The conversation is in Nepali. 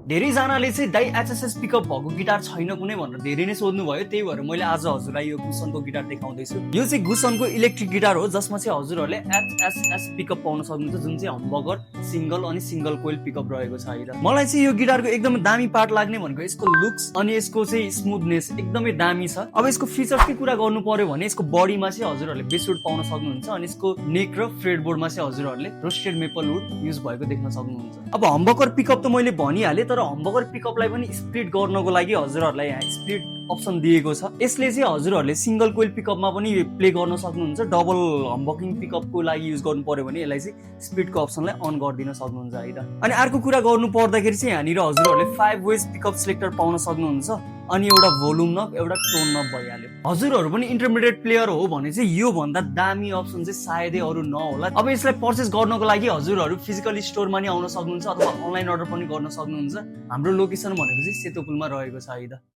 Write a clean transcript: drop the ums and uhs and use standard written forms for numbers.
धेरैजनाले चाहिँ दाइ एचएसएस पिकअप भएको गिटार छैन कुनै भनेर धेरै नै सोध्नु भयो, त्यही भएर मैले आज हजुरलाई यो गुसनको गिटार देखाउँदैछु। यो चाहिँ गुसनको इलेक्ट्रिक गिटार हो जसमा चाहिँ हजुरहरूले एचएसएस पिकअप पाउन सक्नुहुन्छ, जुन चाहिँ हम्बगर सिंगल अनि सिंगल कोइल पिकअप रहेको छ है। मलाई चाहिँ यो गिटारको एकदमै दामी पार्ट लाग्ने भनेको यसको लुक्स अनि यसको चाहिँ स्मुथनेस एकदमै दामी छ। अब यसको फिचर्सकै कुरा गर्नु पर्यो भने यसको बडीमा चाहिँ हजुरहरूले बेसवुड पाउन सक्नुहुन्छ अनि यसको नेक र फ्रेडबोर्डमा चाहिँ हजुरहरूले रोस्टेड मेपल वुड युज भएको देख्न सक्नुहुन्छ। अब हम्बकर पिकअप त मैले भनिहालेँ, तर हम्बकर पिकअपलाई पनि स्प्लिट गर्नको लागि हजुरहरूलाई यहाँ स्प्लिट अप्सन दिएको छ। यसले चाहिँ हजुरहरूले सिंगल कोइल पिकअपमा पनि प्ले गर्न सक्नुहुन्छ। डबल हम्बकिङ पिकअपको लागि युज गर्नु पर्यो भने यसलाई चाहिँ स्प्लिटको अप्सनलाई अन गरिदिन सक्नुहुन्छ है त। अनि अर्को कुरा गर्नु पर्दाखेरि चाहिँ यहाँनिर हजुरहरूले 5 वेज पिकअप सिलेक्टर पाउन सक्नुहुन्छ अनि एउटा भोल्युम नब एउटा टोन नब भइहाल्यो। हजुरहरू पनि इन्टरमिडिएट प्लेयर हो भने चाहिँ यो भन्दा दामी अप्सन चाहिँ सायदै अरू नहोला। अब यसलाई पर्चेस गर्नको लागि हजुरहरू फिजिकल स्टोरमा नि आउन सक्नुहुन्छ अथवा अनलाइन अर्डर पनि गर्न सक्नुहुन्छ। हाम्रो लोकेसन भनेको चाहिँ सेतोपुलमा रहेको छ है त।